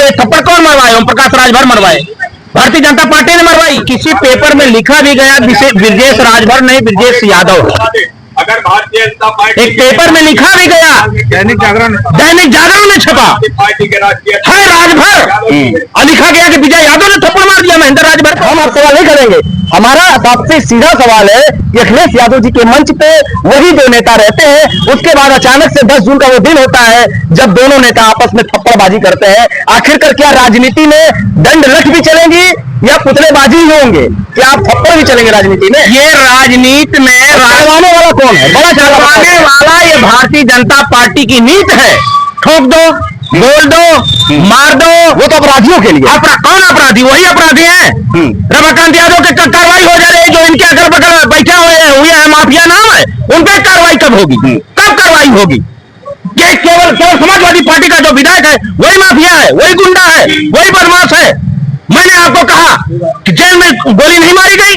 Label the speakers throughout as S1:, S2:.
S1: ये थप्पड़ कौन मरवाए? ओम प्रकाश राजभर मरवाए, भारतीय जनता पार्टी ने मरवाई। किसी पेपर में लिखा भी गया ब्रजेश राजभर नहीं, ब्रजेश यादव।
S2: अगर भारतीय जनता पार्टी
S1: एक पेपर में लिखा भी गया, दैनिक जागरण में छपा
S2: पार्टी के राष्ट्रीय
S1: है राजभर, और लिखा गया कि विजय यादव ने थप्पड़ मार दिया महेंद्र राजभर को। हम आप सवाल नहीं करेंगे, हमारा सबसे सीधा सवाल है कि अखिलेश यादव जी के मंच पे वही दो नेता रहते हैं, उसके बाद अचानक से 10 जून का वो दिन होता है जब दोनों नेता आपस में थप्पड़बाजी करते हैं। आखिरकार क्या राजनीति में दंड लठ भी चलेंगी या पुतलेबाजी ही होंगे? क्या आप थप्पड़ भी चलेंगे राजनीति में? ये राजनीति में चलवाने वाला कौन है? बड़ा चलवाने वाला ये भारतीय जनता पार्टी की नीति है। ठोक दो, बोल दो, मार दो, वो तो अपराधियों के लिए। कौन अपराधी? वही अपराधी है। रमाकांत यादव के कार्रवाई हो जा रही है, जो इनके अगर बगल बैठे हुए हैं माफिया नाम है, उन पर कार्रवाई कब होगी? कब कार्रवाई होगी? केवल समाजवादी पार्टी का जो विधायक है वही माफिया है, वही गुंडा है, वही बदमाश है। मैंने आपको कहा कि जेल में गोली नहीं मारी गई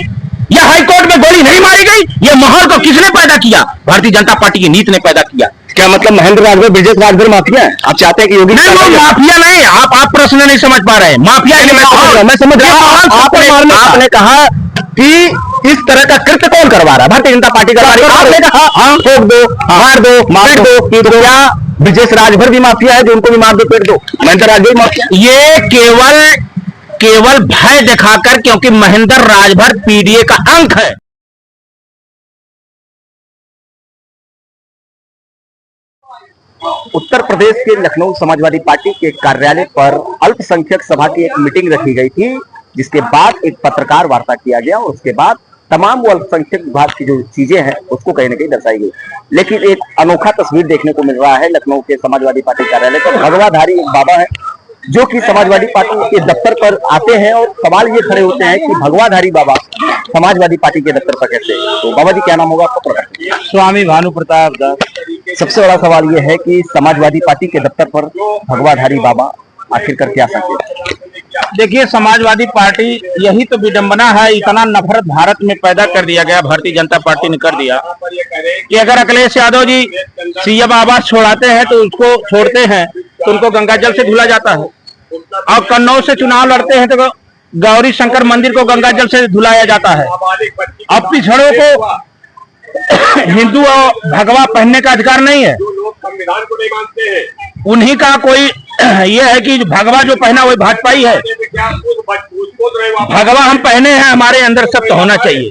S1: या हाईकोर्ट में गोली नहीं मारी गई, ये माहौल को किसने पैदा किया? भारतीय जनता पार्टी की नीति ने पैदा किया। क्या मतलब महेंद्र राजभर, ब्रजेश राजभर माफिया है? आप चाहते हैं कि योगी नहीं, वो माफिया नहीं। आप प्रश्न नहीं समझ पा रहे हैं। माफिया मैं समझ रहा हूं। आपने कहा कि इस तरह का कृत्य कौन करवा रहा है? भारतीय जनता पार्टी करवा रही है। आपने कहा ठोक दो, मार दो, पीट दो, कि क्या ब्रजेश राजभर भी माफिया है जो उनको भी मार दो, पीट दो? महेंद्र राजभर माफिया? ये केवल भय दिखाकर, क्योंकि महेंद्र राजभर पीडीए का अंक है। उत्तर प्रदेश के लखनऊ समाजवादी पार्टी के कार्यालय पर अल्पसंख्यक सभा की एक मीटिंग रखी गई थी, जिसके बाद एक पत्रकार वार्ता किया गया। उसके बाद तमाम वो अल्पसंख्यक विभाग की जो चीजें हैं उसको कहीं ना कहीं दर्शाई गई। लेकिन एक अनोखा तस्वीर देखने को मिल रहा है लखनऊ के समाजवादी पार्टी कार्यालय पर। भगवाधारी एक बाबा है जो कि समाजवादी पार्टी के दफ्तर पर आते हैं, और सवाल ये खड़े होते हैं कि भगवाधारी बाबा समाजवादी पार्टी के दफ्तर पर कैसे? तो बाबा जी क्या नाम होगा आपका?
S3: स्वामी भानु प्रताप दास।
S1: सबसे बड़ा सवाल यह है कि समाजवादी पार्टी के दफ्तर पर भगवाधारी बाबा, आखिरकार क्या संकेत?
S3: देखिए, समाजवादी पार्टी, यही तो विडंबना है। इतना नफरत भारत में पैदा कर दिया गया, भारतीय जनता पार्टी ने कर दिया कि अगर अखिलेश यादव जी सीएम आवास छोड़ाते हैं तो उसको छोड़ते हैं तो उनको गंगा जल से धुला जाता है, और कन्नौज से चुनाव लड़ते हैं तो गौरी शंकर मंदिर को गंगा जल से धुलाया जाता है। अब पिछड़ों को हिंदू और भगवा पहनने का अधिकार नहीं है।
S2: संविधान को नहीं मानते हैं।
S3: उन्हीं का कोई ये है कि भगवा जो पहना वही भाजपाई है। भगवा हम पहने हैं, हमारे अंदर सत्य होना चाहिए,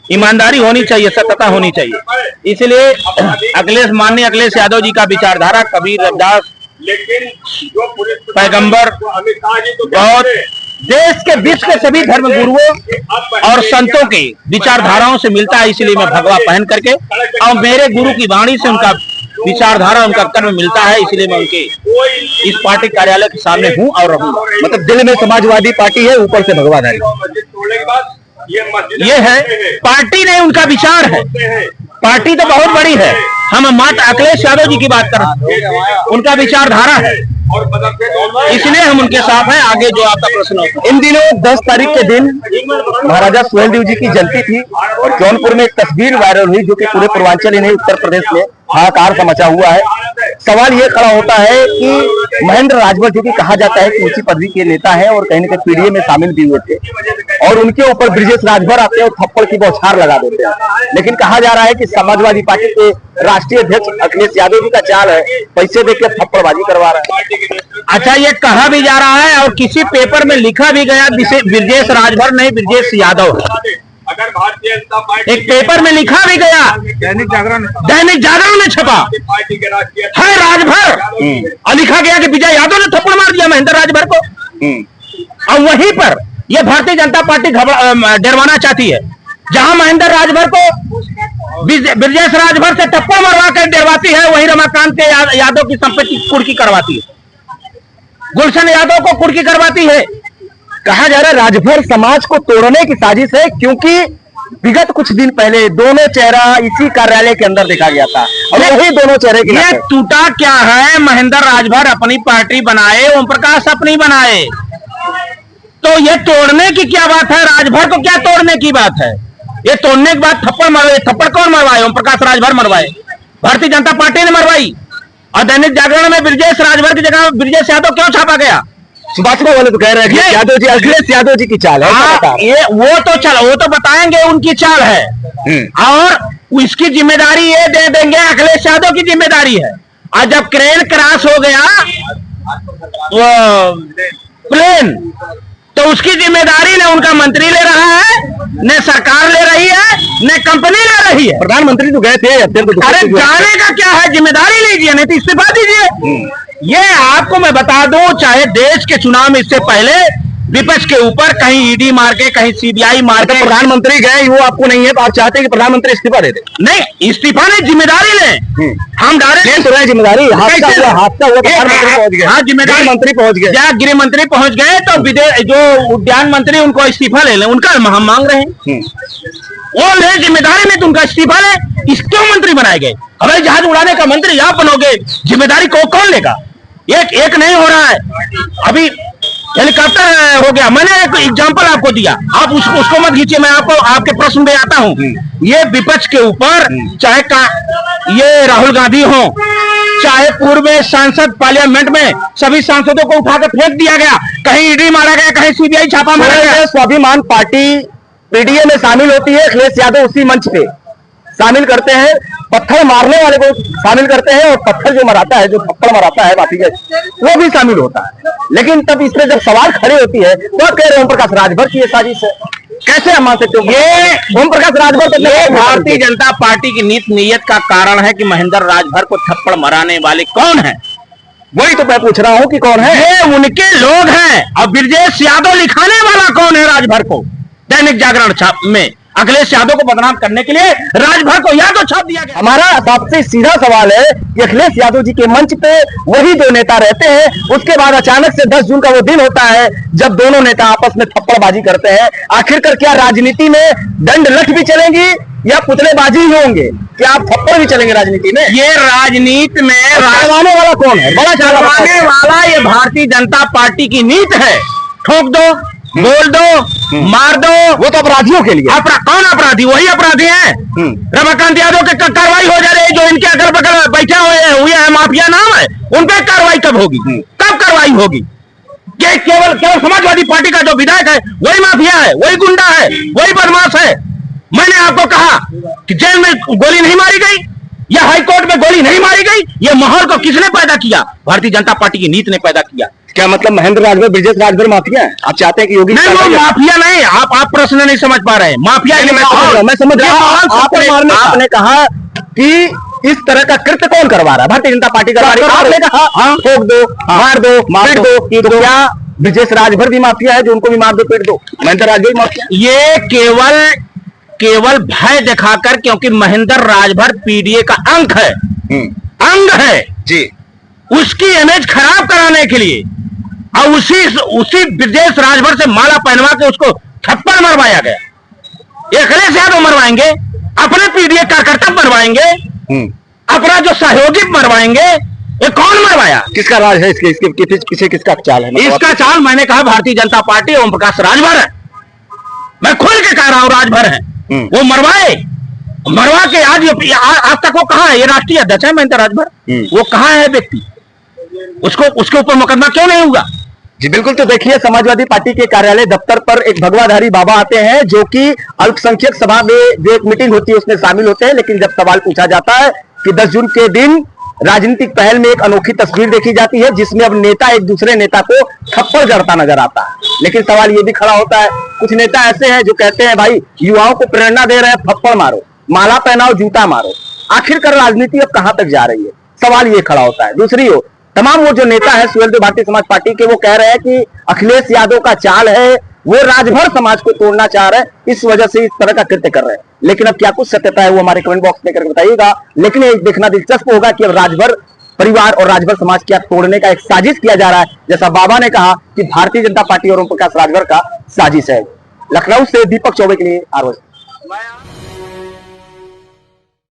S3: ईमानदारी होनी चाहिए, सत्यता होनी चाहिए। इसलिए माननीय अखिलेश यादव जी का विचारधारा, कबीर, रविदास,
S2: लेकिन जो
S3: पैगंबर, बहुत देश के विश्व के सभी धर्म गुरुओं और संतों के विचारधाराओं से मिलता है। इसलिए मैं भगवा पहन करके, और मेरे गुरु की वाणी से उनका विचारधारा, उनका कर्म मिलता है, इसलिए मैं उनके इस पार्टी कार्यालय के सामने हूं और रहूंगा।
S1: मतलब दिल में समाजवादी पार्टी है, ऊपर से भगवाधारी
S3: ये है। पार्टी नहीं, उनका विचार है। पार्टी तो बहुत बड़ी है, हम मात्र अखिलेश यादव जी की बात कर रहे हैं, उनका विचारधारा है, इसलिए हम उनके साथ हैं। आगे जो आपका प्रश्न हो,
S1: इन दिनों 10 तारीख के दिन महाराजा सुहेलदेव जी की जयंती थी, और जौनपुर में एक तस्वीर वायरल हुई जो कि पूरे पूर्वांचल ही नहीं, उत्तर प्रदेश में हाहाकार सा मचा हुआ है। सवाल ये खड़ा होता है कि महेंद्र राजभर, जो कि कहा जाता है कि ऊंची पदवी के नेता है और कहीं न कहीं पीडीए में शामिल भी हुए थे, और उनके ऊपर ब्रजेश राजभर आते हैं और थप्पड़ की बौछार लगा देते हैं। लेकिन कहा जा रहा है कि समाजवादी पार्टी के राष्ट्रीय अध्यक्ष अखिलेश यादव जी का चाल है, पैसे देकर थप्पड़बाजी करवा रहा है।
S3: अच्छा, ये कहा भी जा रहा है और किसी पेपर में लिखा भी गया ब्रजेश राजभर नहीं, ब्रजेश यादव।
S2: अगर भारतीय जनता पार्टी
S3: एक पेपर में लिखा भी गया,
S2: दैनिक
S3: जागरण में छपा
S2: पार्टी के राष्ट्रीय
S3: है राजभर, और लिखा गया कि विजय यादव ने थप्पड़ मार दिया महेंद्र राजभर को। और वहीं पर यह भारतीय जनता पार्टी डरवाना चाहती है, जहां महेंद्र राजभर को ब्रजेश राजभर से थप्पड़ मरवा कर डरवाती है, वहीं रमाकांत के यादव की संपत्ति कुर्की करवाती है, गुलशन यादव को कुर्की करवाती है।
S1: कहा जा रहा है राजभर समाज को तोड़ने की साजिश है, क्योंकि विगत कुछ दिन पहले दोनों चेहरा इसी कार्यालय के अंदर देखा गया था, और वही दोनों चेहरे की
S3: ये टूटा क्या है? महेंद्र राजभर अपनी पार्टी बनाए, ओम प्रकाश अपनी बनाए, तो ये तोड़ने की क्या बात है? राजभर को क्या तोड़ने की बात है? ये तोड़ने के बाद थप्पड़ मरवाए। थप्पड़ कौन मरवाए? ओम प्रकाश राजभर मरवाए, भारतीय जनता पार्टी ने मरवाई। और दैनिक जागरण में ब्रजेश राजभर की जगह ब्रजेश यादव क्यों छापा गया?
S1: सुभाषपा वाले तो कह रहे हैं कि यादव जी, अखिलेश यादव जी की चाल है।
S3: हाँ, ये वो तो बताएंगे उनकी चाल है, और इसकी जिम्मेदारी ये दे देंगे, अखिलेश यादव की जिम्मेदारी है। और जब क्रेन क्रॉस हो गया वो प्लेन, तो उसकी जिम्मेदारी न उनका मंत्री ले रहा है, न सरकार ले रही है, न कंपनी ले रही है।
S1: प्रधानमंत्री तो गए थे,
S3: अरे जाने का क्या है, जिम्मेदारी लीजिए, नहीं तो इस्तीफा दीजिए। ये आपको मैं बता दूं, चाहे देश के चुनाव में इससे पहले विपक्ष के ऊपर कहीं ईडी मार के, कहीं सीबीआई मार के,
S1: प्रधानमंगरी गए, वो आपको नहीं है, तो आप चाहते हैं कि प्रधानमंत्री इस्तीफा दे दे?
S3: नहीं, इस्तीफा नहीं, जिम्मेदारी लें। हम डायरेक्ट
S1: तो जिम्मेदारी, हादसा हुआ प्रधानमंत्री पहुंच गए,
S3: हाँ, जिम्मेदारी
S1: मंत्री पहुंच गए,
S3: या गृह मंत्री पहुंच गए, तो विदेश जो उद्यान मंत्री उनको इस्तीफा ले लें, उनका हम मांग रहे हैं, वो ले जिम्मेदारी में, तो उनका इस्तीफा ले। इस क्यों मंत्री बनाए गए? हवाई जहाज उड़ाने का मंत्री आप बनोगे, जिम्मेदारी को कौन लेगा? एक नहीं हो रहा है। अभी हेलीकॉप्टर हो गया, मैंने एक एग्जांपल आपको दिया, आप उसको मत खींचिए, मैं आपको आपके प्रश्न में आता हूं। ये विपक्ष के ऊपर, चाहे ये राहुल गांधी हो, चाहे पूर्व में सांसद पार्लियामेंट में सभी सांसदों को उठाकर फेंक दिया गया, कहीं ईडी मारा गया, कहीं सीबीआई छापा मारा गया।
S1: स्वाभिमान पार्टी पीडीए में शामिल होती है, अखिलेश यादव उसी मंच पे शामिल करते हैं, पत्थर मारने वाले को शामिल करते हैं, और पत्थर जो मराता है, जो थप्पड़ मराता है माफी वो भी शामिल होता है। लेकिन तब इस पे जब सवाल खड़े होती है, तो आप कह रहे हैं ओम प्रकाश राजभर की ये साजिश है, कैसे हम मान सकते हो? ये ओम प्रकाश राजभर तो
S3: भारतीय जनता पार्टी की नीयत का कारण है कि महेंद्र राजभर को थप्पड़ मराने वाले कौन है?
S1: वही तो मैं पूछ रहा हूं कि कौन है?
S3: ये उनके लोग हैं। और ब्रजेश यादव लिखाने वाला कौन है राजभर को? दैनिक जागरण में अखिलेश यादव को बदनाम करने के लिए राजभर को यादव छाप दिया गया।
S1: हमारा सबसे सीधा सवाल है कि अखिलेश यादव जी के मंच पे वही दो नेता रहते हैं, उसके बाद अचानक से 10 जून का वो दिन होता है जब दोनों नेता आपस में थप्पड़बाजी करते हैं। आखिरकार क्या राजनीति में दंड लठ भी चलेंगी या पुतलेबाजी ही होंगे? क्या आप थप्पड़ भी चलेंगे राजनीति में?
S3: ये राजनीति में
S1: चलवाने वाला कौन है? बड़ा
S3: चलवाने वाला ये भारतीय जनता पार्टी की नीति है। ठोक दो, बोल दो, मार दो, वो तो अपराधियों के लिए। कौन अपराधी? वही अपराधी हैं। रमाकांत यादव के कार्रवाई हो जा रही है, जो इनके अगल बगल बैठे हुए हैं, माफिया नाम है, उन पे कार्रवाई कब होगी? कब कार्रवाई होगी? केवल समाजवादी पार्टी का जो विधायक है वही माफिया है, वही गुंडा है, वही बदमाश है। मैंने आपको कहा कि जेल में गोली नहीं मारी गई या हाईकोर्ट में गोली नहीं मारी गई, ये माहौल को किसने पैदा किया? भारतीय जनता पार्टी की नीति ने पैदा किया।
S1: क्या मतलब महेंद्र राजभर, ब्रजेश राजभर माफिया है? आप चाहते हैं कि योगी?
S3: नहीं, वो माफिया नहीं, आप प्रश्न नहीं समझ पा रहे हैं। माफिया
S1: मैं समझ रहा हूं। आपने कहा कि इस तरह का कृत्य कौन करवा रहा है? भारतीय जनता पार्टी करवा रही है। आपने कहा ठोक दो, मार दो, पीट दो, तो क्या ब्रजेश राजभर भी माफिया है जो उनको भी मार दो, पीट दो? महेंद्र राजभर माफिया?
S3: ये केवल भय दिखाकर, क्योंकि महेंद्र राजभर पीडीए का अंग है
S1: जी, उसकी
S3: इमेज खराब कराने के लिए, और उसी ब्रजेश राजभर से माला पहनवा के उसको थप्पड़ मरवाया गया। ये अखिलेश यादव मरवाएंगे, अपने पीडीए कार्यकर्ता मरवाएंगे, अपना जो सहयोगी मरवाएंगे। ये कौन मरवाया?
S1: किसका राज है? इसके पीछे किसका चाल है?
S3: इसका चाल मैंने कहा भारतीय जनता पार्टी, ओम प्रकाश राजभर है। मैं खोल के कह रहा हूं, राजभर है। वो मरवा के आज तक वो कहाँ है? ये राष्ट्रीय अध्यक्ष है महेंद्र राजभर, वो कहाँ है व्यक्ति? उसके ऊपर मुकदमा क्यों नहीं हुआ?
S1: जी बिल्कुल। तो देखिए, समाजवादी पार्टी के कार्यालय दफ्तर पर एक भगवाधारी बाबा आते हैं, जो कि अल्पसंख्यक सभा में जो एक मीटिंग होती है उसमें शामिल होते हैं। लेकिन जब सवाल पूछा जाता है कि 10 जून के दिन राजनीतिक पहल में एक अनोखी तस्वीर देखी जाती है जिसमें अब नेता एक दूसरे नेता को थप्पड़ जड़ता नजर आता है, लेकिन सवाल ये भी खड़ा होता है, कुछ नेता ऐसे हैं जो कहते हैं भाई युवाओं को प्रेरणा दे रहे हैं, थप्पड़ मारो, माला पहनाओ, जूता मारो। आखिरकार राजनीति अब कहां तक जा रही है? सवाल ये खड़ा होता है। दूसरी ओर तमाम वो जो नेता है सुहेलदेव भारतीय समाज पार्टी के, वो कह रहे हैं कि अखिलेश यादव का चाल है, वो राजभर समाज को तोड़ना चाह रहे हैं, इस वजह से इस तरह का कृत्य कर रहे हैं। लेकिन अब क्या कुछ सत्यता है वो हमारे कमेंट बॉक्स में करके बताइएगा। लेकिन ये देखना दिलचस्प होगा कि अब राजभर परिवार और राजभर समाज क्या तोड़ने का एक साजिश किया जा रहा है, जैसा बाबा ने कहा कि भारतीय जनता पार्टी और ओम प्रकाश राजभर का साजिश है। लखनऊ से दीपक चौबे के लिए आरोप।